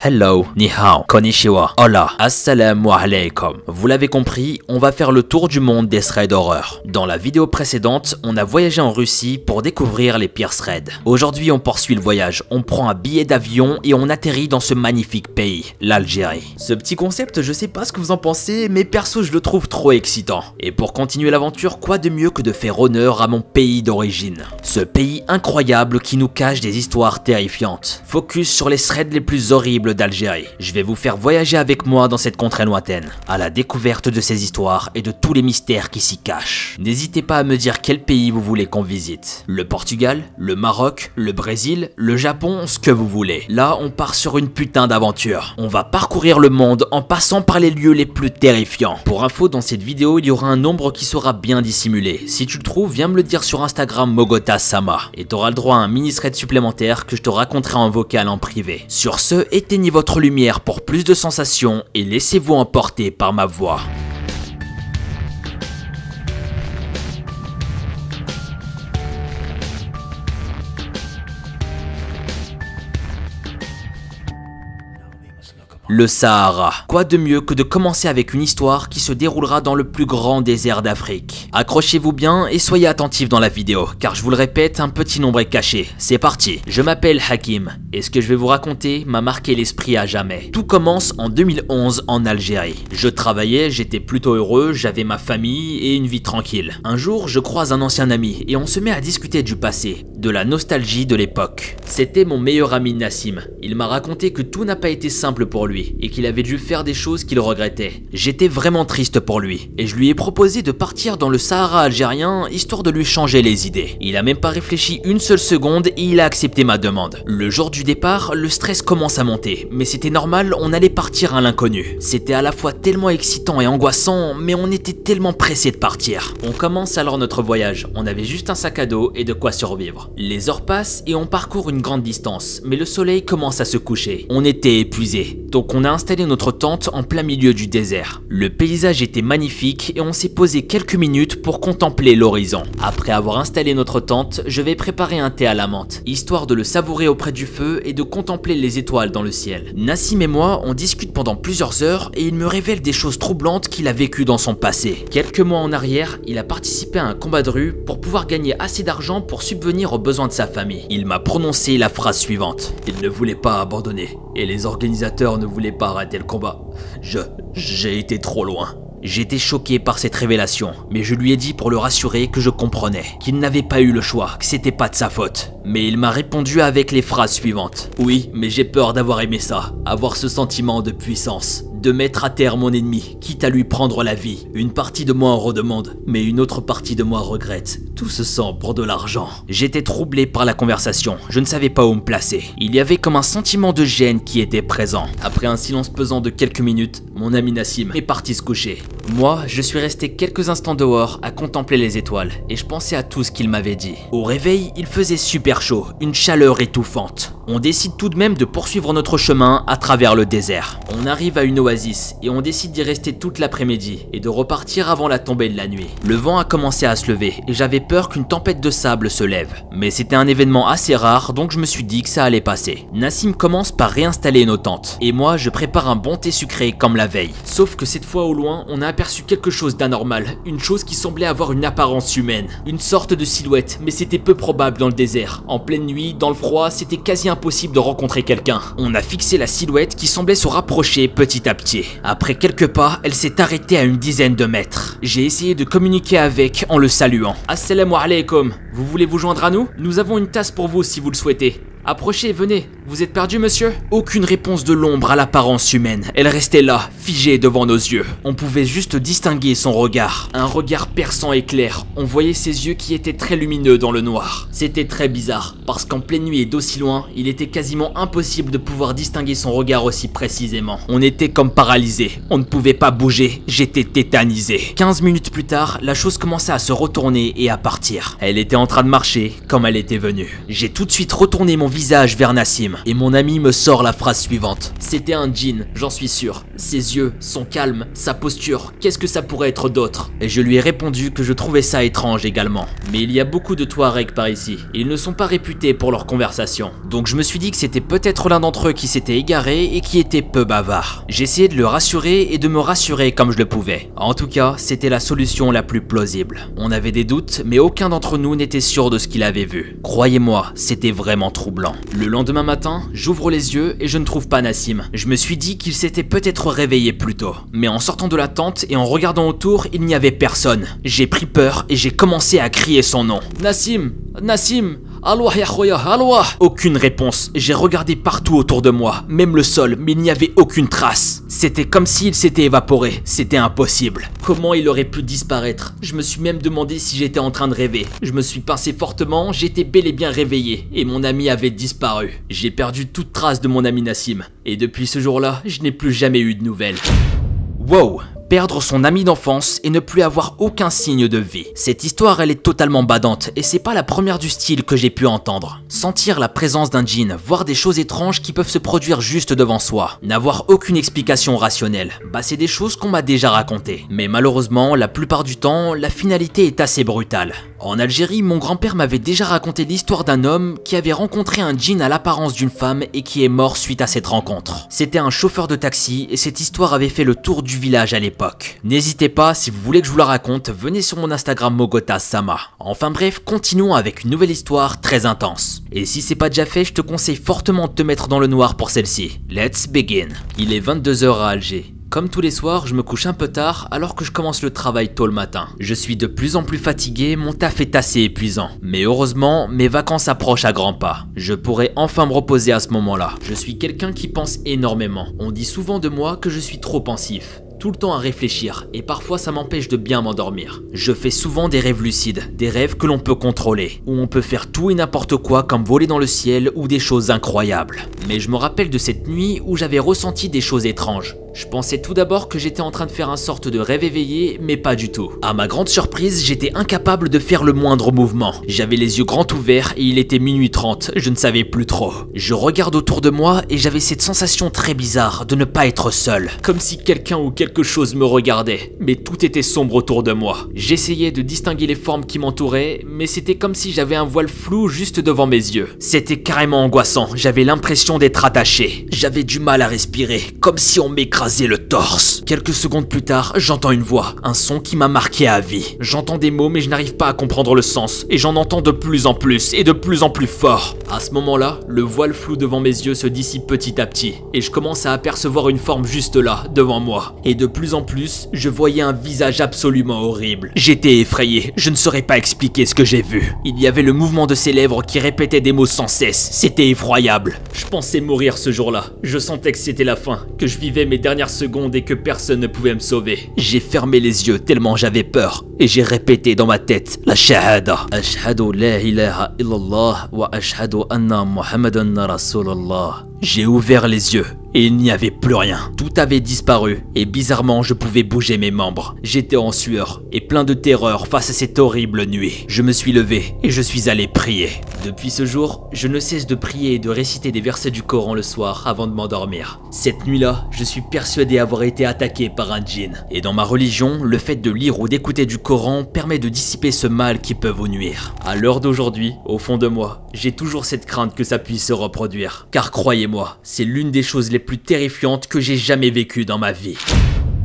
Hello, ni hao, konnichiwa, hola, assalamu alaikum. Vous l'avez compris, on va faire le tour du monde des threads d'horreur. Dans la vidéo précédente, on a voyagé en Russie pour découvrir les pires threads. Aujourd'hui, on poursuit le voyage, on prend un billet d'avion et on atterrit dans ce magnifique pays, l'Algérie. Ce petit concept, je sais pas ce que vous en pensez, mais perso, je le trouve trop excitant. Et pour continuer l'aventure, quoi de mieux que de faire honneur à mon pays d'origine. Ce pays incroyable qui nous cache des histoires terrifiantes. Focus sur les threads les plus horribles d'Algérie. Je vais vous faire voyager avec moi dans cette contrée lointaine, à la découverte de ces histoires et de tous les mystères qui s'y cachent. N'hésitez pas à me dire quel pays vous voulez qu'on visite. Le Portugal, le Maroc, le Brésil, le Japon, ce que vous voulez. Là, on part sur une putain d'aventure. On va parcourir le monde en passant par les lieux les plus terrifiants. Pour info, dans cette vidéo, il y aura un nombre qui sera bien dissimulé. Si tu le trouves, viens me le dire sur Instagram Mogota Sama. Et tu auras le droit à un mini thread supplémentaire que je te raconterai en vocal en privé. Sur ce, éteignez votre lumière pour plus de sensations et laissez-vous emporter par ma voix. Le Sahara. Quoi de mieux que de commencer avec une histoire qui se déroulera dans le plus grand désert d'Afrique. Accrochez-vous bien et soyez attentifs dans la vidéo, car je vous le répète, un petit nombre est caché. C'est parti. Je m'appelle Hakim, et ce que je vais vous raconter m'a marqué l'esprit à jamais. Tout commence en 2011 en Algérie. Je travaillais, j'étais plutôt heureux, j'avais ma famille et une vie tranquille. Un jour, je croise un ancien ami, et on se met à discuter du passé, de la nostalgie de l'époque. C'était mon meilleur ami Nassim. Il m'a raconté que tout n'a pas été simple pour lui, et qu'il avait dû faire des choses qu'il regrettait. J'étais vraiment triste pour lui, et je lui ai proposé de partir dans le Sahara algérien, histoire de lui changer les idées. Il a même pas réfléchi une seule seconde et il a accepté ma demande. Le jour du départ, le stress commence à monter, mais c'était normal, on allait partir à l'inconnu. C'était à la fois tellement excitant et angoissant, mais on était tellement pressés de partir. On commence alors notre voyage, on avait juste un sac à dos et de quoi survivre. Les heures passent et on parcourt une grande distance, mais le soleil commence à se coucher. On était épuisés, donc on a installé notre tente en plein milieu du désert. Le paysage était magnifique et on s'est posé quelques minutes pour contempler l'horizon. Après avoir installé notre tente, je vais préparer un thé à la menthe, histoire de le savourer auprès du feu et de contempler les étoiles dans le ciel. Nassim et moi, on discute pendant plusieurs heures et il me révèle des choses troublantes qu'il a vécues dans son passé. Quelques mois en arrière, il a participé à un combat de rue pour pouvoir gagner assez d'argent pour subvenir aux besoins de sa famille. Il m'a prononcé la phrase suivante: il ne voulait pas abandonner et les organisateurs ne voulaient pas arrêter le combat. J'ai été trop loin. J'étais choqué par cette révélation, mais je lui ai dit pour le rassurer que je comprenais, qu'il n'avait pas eu le choix, que c'était pas de sa faute. Mais il m'a répondu avec les phrases suivantes: oui, mais j'ai peur d'avoir aimé ça, avoir ce sentiment de puissance, de mettre à terre mon ennemi, quitte à lui prendre la vie. Une partie de moi en redemande, mais une autre partie de moi regrette. Tout se sent pour de l'argent. J'étais troublé par la conversation, je ne savais pas où me placer. Il y avait comme un sentiment de gêne qui était présent. Après un silence pesant de quelques minutes, mon ami Nassim est parti se coucher. Moi, je suis resté quelques instants dehors à contempler les étoiles, et je pensais à tout ce qu'il m'avait dit. Au réveil, il faisait super chaud, une chaleur étouffante. On décide tout de même de poursuivre notre chemin à travers le désert. On arrive à une oasis et on décide d'y rester toute l'après-midi et de repartir avant la tombée de la nuit. Le vent a commencé à se lever et j'avais peur qu'une tempête de sable se lève. Mais c'était un événement assez rare, donc je me suis dit que ça allait passer. Nassim commence par réinstaller nos tentes et moi je prépare un bon thé sucré comme la veille. Sauf que cette fois au loin, on a aperçu quelque chose d'anormal, une chose qui semblait avoir une apparence humaine, une sorte de silhouette, mais c'était peu probable dans le désert. En pleine nuit, dans le froid, c'était quasi impossible de rencontrer quelqu'un. On a fixé la silhouette qui semblait se rapprocher petit à petit. Après quelques pas, elle s'est arrêtée à une dizaine de mètres. J'ai essayé de communiquer avec en le saluant. Assalamu alaikum, vous voulez vous joindre à nous? Nous avons une tasse pour vous si vous le souhaitez. Approchez, venez. Vous êtes perdu, monsieur? Aucune réponse de l'ombre à l'apparence humaine. Elle restait là, figée devant nos yeux. On pouvait juste distinguer son regard. Un regard perçant et clair. On voyait ses yeux qui étaient très lumineux dans le noir. C'était très bizarre, parce qu'en pleine nuit et d'aussi loin, il était quasiment impossible de pouvoir distinguer son regard aussi précisément. On était comme paralysés. On ne pouvait pas bouger. J'étais tétanisé. 15 minutes plus tard, la chose commençait à se retourner et à partir. Elle était en train de marcher comme elle était venue. J'ai tout de suite retourné mon visage vers Nassim et mon ami me sort la phrase suivante: c'était un djinn, j'en suis sûr. Ses yeux, son calme, sa posture, qu'est-ce que ça pourrait être d'autre? Et je lui ai répondu que je trouvais ça étrange également. Mais il y a beaucoup de Touaregs par ici, et ils ne sont pas réputés pour leur conversation. Donc je me suis dit que c'était peut-être l'un d'entre eux qui s'était égaré et qui était peu bavard. J'ai essayé de le rassurer et de me rassurer comme je le pouvais. En tout cas, c'était la solution la plus plausible. On avait des doutes, mais aucun d'entre nous n'était sûr de ce qu'il avait vu. Croyez-moi, c'était vraiment troublant. Le lendemain matin, j'ouvre les yeux et je ne trouve pas Nassim. Je me suis dit qu'il s'était peut-être réveillé plus tôt. Mais en sortant de la tente et en regardant autour, il n'y avait personne. J'ai pris peur et j'ai commencé à crier son nom. Nassim, Nassim, Alwah ya khoya, Alwah. Aucune réponse. J'ai regardé partout autour de moi, même le sol, mais il n'y avait aucune trace. C'était comme s'il s'était évaporé. C'était impossible. Comment il aurait pu disparaître? Je me suis même demandé si j'étais en train de rêver. Je me suis pincé fortement, j'étais bel et bien réveillé et mon ami avait disparu. J'ai perdu toute trace de mon ami Nassim. Et depuis ce jour-là, je n'ai plus jamais eu de nouvelles. Wow! Perdre son ami d'enfance et ne plus avoir aucun signe de vie. Cette histoire, elle est totalement badante et c'est pas la première du style que j'ai pu entendre. Sentir la présence d'un djinn, voir des choses étranges qui peuvent se produire juste devant soi, n'avoir aucune explication rationnelle, bah c'est des choses qu'on m'a déjà racontées. Mais malheureusement, la plupart du temps, la finalité est assez brutale. En Algérie, mon grand-père m'avait déjà raconté l'histoire d'un homme qui avait rencontré un djinn à l'apparence d'une femme et qui est mort suite à cette rencontre. C'était un chauffeur de taxi et cette histoire avait fait le tour du village à l'époque. N'hésitez pas, si vous voulez que je vous la raconte, venez sur mon Instagram Mogota Sama. Enfin bref, continuons avec une nouvelle histoire très intense. Et si c'est pas déjà fait, je te conseille fortement de te mettre dans le noir pour celle-ci. Let's begin. Il est 22 h à Alger. Comme tous les soirs, je me couche un peu tard alors que je commence le travail tôt le matin. Je suis de plus en plus fatigué, mon taf est assez épuisant. Mais heureusement, mes vacances approchent à grands pas. Je pourrai enfin me reposer à ce moment-là. Je suis quelqu'un qui pense énormément. On dit souvent de moi que je suis trop pensif. Tout le temps à réfléchir et parfois ça m'empêche de bien m'endormir. Je fais souvent des rêves lucides, des rêves que l'on peut contrôler, où on peut faire tout et n'importe quoi comme voler dans le ciel ou des choses incroyables. Mais je me rappelle de cette nuit où j'avais ressenti des choses étranges. Je pensais tout d'abord que j'étais en train de faire un sorte de rêve éveillé, mais pas du tout. À ma grande surprise, j'étais incapable de faire le moindre mouvement. J'avais les yeux grands ouverts et il était minuit 30, je ne savais plus trop. Je regarde autour de moi et j'avais cette sensation très bizarre de ne pas être seul. Comme si quelqu'un ou quelque chose me regardait, mais tout était sombre autour de moi. J'essayais de distinguer les formes qui m'entouraient, mais c'était comme si j'avais un voile flou juste devant mes yeux. C'était carrément angoissant, j'avais l'impression d'être attaché. J'avais du mal à respirer, comme si on m'écrasait le torse. Quelques secondes plus tard, j'entends une voix, un son qui m'a marqué à vie. J'entends des mots mais je n'arrive pas à comprendre le sens et j'en entends de plus en plus et de plus en plus fort. À ce moment-là, le voile flou devant mes yeux se dissipe petit à petit et je commence à apercevoir une forme juste là, devant moi. Et de plus en plus, je voyais un visage absolument horrible. J'étais effrayé, je ne saurais pas expliquer ce que j'ai vu. Il y avait le mouvement de ses lèvres qui répétaient des mots sans cesse, c'était effroyable. Je pensais mourir ce jour-là, je sentais que c'était la fin, que je vivais mes dernières secondes et que personne ne pouvait me sauver. J'ai fermé les yeux tellement j'avais peur et j'ai répété dans ma tête la shahada. Ashhadu la ilaha illallah wa ashhadu anna Muhammadan Rasulullah. J'ai ouvert les yeux et il n'y avait plus rien. Tout avait disparu et bizarrement je pouvais bouger mes membres. J'étais en sueur et plein de terreur face à cette horrible nuit. Je me suis levé et je suis allé prier. Depuis ce jour, je ne cesse de prier et de réciter des versets du Coran le soir avant de m'endormir. Cette nuit-là, je suis persuadé avoir été attaqué par un djinn. Et dans ma religion, le fait de lire ou d'écouter du Coran permet de dissiper ce mal qui peut vous nuire. À l'heure d'aujourd'hui, au fond de moi, j'ai toujours cette crainte que ça puisse se reproduire. Car croyez-moi, c'est l'une des choses les plus terrifiantes que j'ai jamais vécues dans ma vie.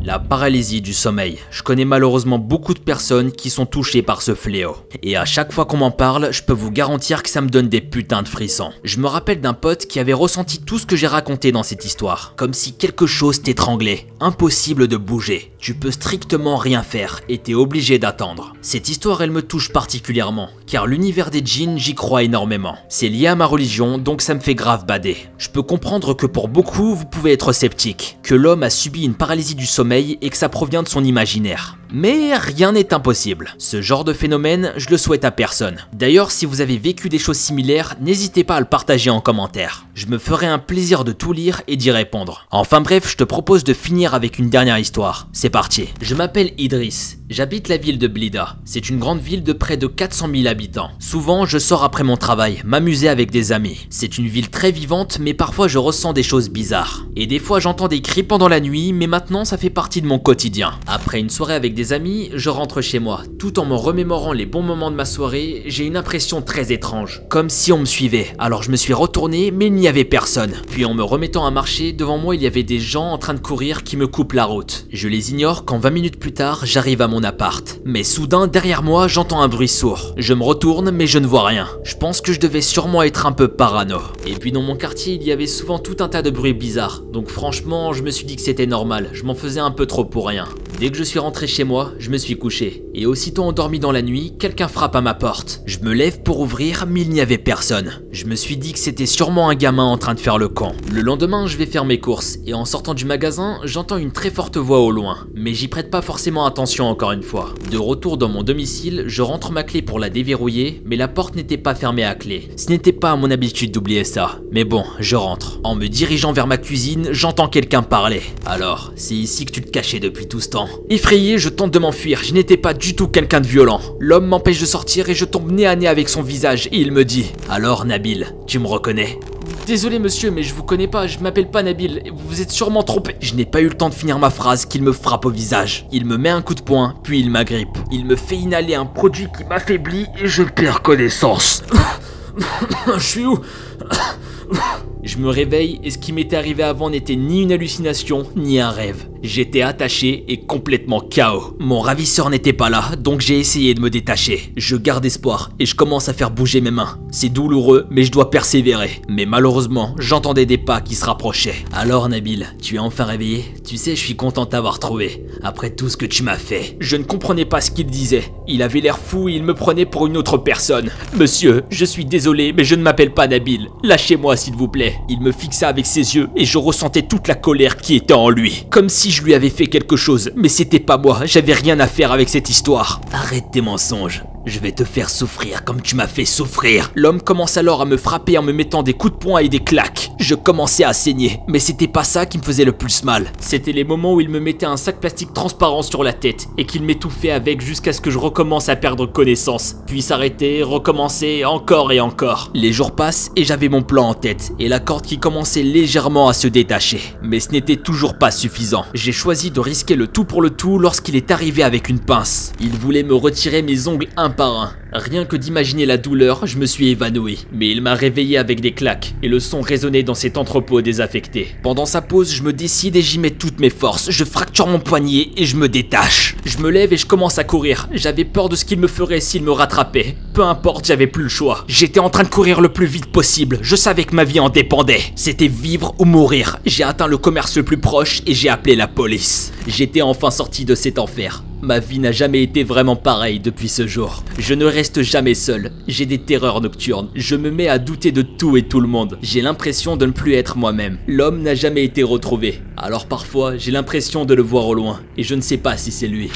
La paralysie du sommeil. Je connais malheureusement beaucoup de personnes qui sont touchées par ce fléau. Et à chaque fois qu'on m'en parle, je peux vous garantir que ça me donne des putains de frissons. Je me rappelle d'un pote qui avait ressenti tout ce que j'ai raconté dans cette histoire. Comme si quelque chose t'étranglait. Impossible de bouger. Tu peux strictement rien faire et t'es obligé d'attendre. Cette histoire, elle me touche particulièrement. Car l'univers des djinns, j'y crois énormément. C'est lié à ma religion, donc ça me fait grave bader. Je peux comprendre que pour beaucoup, vous pouvez être sceptique. Que l'homme a subi une paralysie du sommeil et que ça provient de son imaginaire. Mais rien n'est impossible. Ce genre de phénomène, je le souhaite à personne. D'ailleurs, si vous avez vécu des choses similaires, n'hésitez pas à le partager en commentaire. Je me ferai un plaisir de tout lire et d'y répondre. Enfin bref, je te propose de finir avec une dernière histoire. C'est parti. Je m'appelle Idriss. J'habite la ville de Blida. C'est une grande ville de près de 400 000 habitants. Souvent, je sors après mon travail, m'amuser avec des amis. C'est une ville très vivante, mais parfois je ressens des choses bizarres. Et des fois, j'entends des cris pendant la nuit, mais maintenant, ça fait partie de mon quotidien. Après une soirée avec des amis, je rentre chez moi. Tout en me remémorant les bons moments de ma soirée, j'ai une impression très étrange. Comme si on me suivait. Alors je me suis retourné, mais il n'y avait personne. Puis en me remettant à marcher, devant moi, il y avait des gens en train de courir qui me coupent la route. Je les ignore quand 20 minutes plus tard, j'arrive à mon appart. Mais soudain, derrière moi, j'entends un bruit sourd. Je me retourne, mais je ne vois rien. Je pense que je devais sûrement être un peu parano. Et puis dans mon quartier, il y avait souvent tout un tas de bruits bizarres. Donc franchement, je me suis dit que c'était normal. Je m'en faisais un peu trop pour rien. Dès que je suis rentré chez moi, je me suis couché. Et aussitôt endormi dans la nuit, quelqu'un frappe à ma porte. Je me lève pour ouvrir, mais il n'y avait personne. Je me suis dit que c'était sûrement un gamin en train de faire le camp. Le lendemain, je vais faire mes courses. Et en sortant du magasin, j'entends une très forte voix au loin. Mais j'y prête pas forcément attention encore une fois. De retour dans mon domicile, je rentre ma clé pour la déverrouiller, mais la porte n'était pas fermée à clé. Ce n'était pas à mon habitude d'oublier ça. Mais bon, je rentre. En me dirigeant vers ma cuisine, j'entends quelqu'un parler. Alors, c'est ici que tu te cachais depuis tout ce temps. Effrayé, je tente de m'enfuir. Je n'étais pas du tout quelqu'un de violent. L'homme m'empêche de sortir et je tombe nez à nez avec son visage et il me dit: alors Nabil, tu me reconnais? Désolé monsieur, mais je vous connais pas, je m'appelle pas Nabil, vous vous êtes sûrement trompé. Je n'ai pas eu le temps de finir ma phrase qu'il me frappe au visage. Il me met un coup de poing, puis il m'agrippe. Il me fait inhaler un produit qui m'affaiblit et je perds connaissance. Je suis où? Je me réveille et ce qui m'était arrivé avant n'était ni une hallucination, ni un rêve. J'étais attaché et complètement KO. Mon ravisseur n'était pas là, donc j'ai essayé de me détacher. Je garde espoir et je commence à faire bouger mes mains. C'est douloureux, mais je dois persévérer. Mais malheureusement, j'entendais des pas qui se rapprochaient. Alors Nabil, tu es enfin réveillé? Tu sais, je suis content de t'avoir trouvé. Après tout ce que tu m'as fait. Je ne comprenais pas ce qu'il disait. Il avait l'air fou et il me prenait pour une autre personne. Monsieur, je suis désolé, mais je ne m'appelle pas Nabil. Lâchez-moi s'il vous plaît. Il me fixa avec ses yeux et je ressentais toute la colère qui était en lui. Comme si je lui avais fait quelque chose, mais c'était pas moi, j'avais rien à faire avec cette histoire. Arrête tes mensonges. Je vais te faire souffrir comme tu m'as fait souffrir. L'homme commence alors à me frapper en me mettant des coups de poing et des claques. Je commençais à saigner, mais c'était pas ça qui me faisait le plus mal. C'était les moments où il me mettait un sac plastique transparent sur la tête et qu'il m'étouffait avec jusqu'à ce que je recommence à perdre connaissance. Puis s'arrêter, recommencer, encore et encore. Les jours passent et j'avais mon plan en tête et la corde qui commençait légèrement à se détacher. Mais ce n'était toujours pas suffisant. J'ai choisi de risquer le tout pour le tout lorsqu'il est arrivé avec une pince. Il voulait me retirer mes ongles un par un. Rien que d'imaginer la douleur, je me suis évanoui. Mais il m'a réveillé avec des claques et le son résonnait dans cet entrepôt désaffecté. Pendant sa pause, je me décide et j'y mets toutes mes forces. Je fracture mon poignet et je me détache. Je me lève et je commence à courir. J'avais peur de ce qu'il me ferait s'il me rattrapait. Peu importe, j'avais plus le choix. J'étais en train de courir le plus vite possible. Je savais que ma vie en dépendait. C'était vivre ou mourir. J'ai atteint le commerce le plus proche et j'ai appelé la police. J'étais enfin sorti de cet enfer. Ma vie n'a jamais été vraiment pareille depuis ce jour. Je ne reste jamais seul. J'ai des terreurs nocturnes. Je me mets à douter de tout et tout le monde. J'ai l'impression de ne plus être moi-même. L'homme n'a jamais été retrouvé. Alors parfois, j'ai l'impression de le voir au loin. Et je ne sais pas si c'est lui.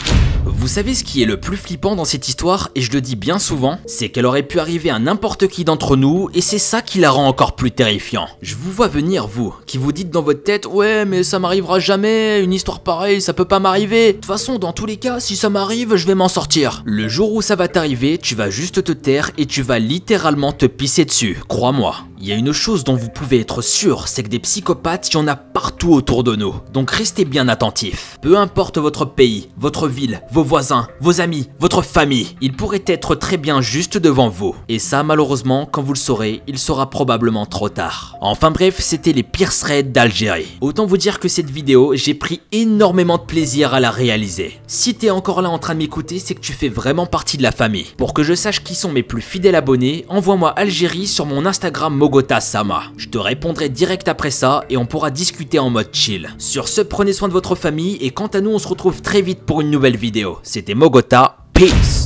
Vous savez ce qui est le plus flippant dans cette histoire, et je le dis bien souvent, c'est qu'elle aurait pu arriver à n'importe qui d'entre nous, et c'est ça qui la rend encore plus terrifiant. Je vous vois venir, vous, qui vous dites dans votre tête: ouais, mais ça m'arrivera jamais, une histoire pareille, ça peut pas m'arriver. De toute façon, dans tous les cas, si ça m'arrive, je vais m'en sortir. Le jour où ça va t'arriver, tu vas juste te taire et tu vas littéralement te pisser dessus, crois-moi. Il y a une chose dont vous pouvez être sûr, c'est que des psychopathes, il y en a partout autour de nous. Donc restez bien attentifs. Peu importe votre pays, votre ville, vos voisins, vos amis, votre famille, il pourrait être très bien juste devant vous. Et ça, malheureusement, quand vous le saurez, il sera probablement trop tard. Enfin bref, c'était les pires threads d'Algérie. Autant vous dire que cette vidéo, j'ai pris énormément de plaisir à la réaliser. Si t'es encore là en train de m'écouter, c'est que tu fais vraiment partie de la famille. Pour que je sache qui sont mes plus fidèles abonnés, envoie-moi Algérie sur mon Instagram Mogota Sama. Je te répondrai direct après ça et on pourra discuter en mode chill. Sur ce, prenez soin de votre famille et quant à nous, on se retrouve très vite pour une nouvelle vidéo. C'était Mogota, peace!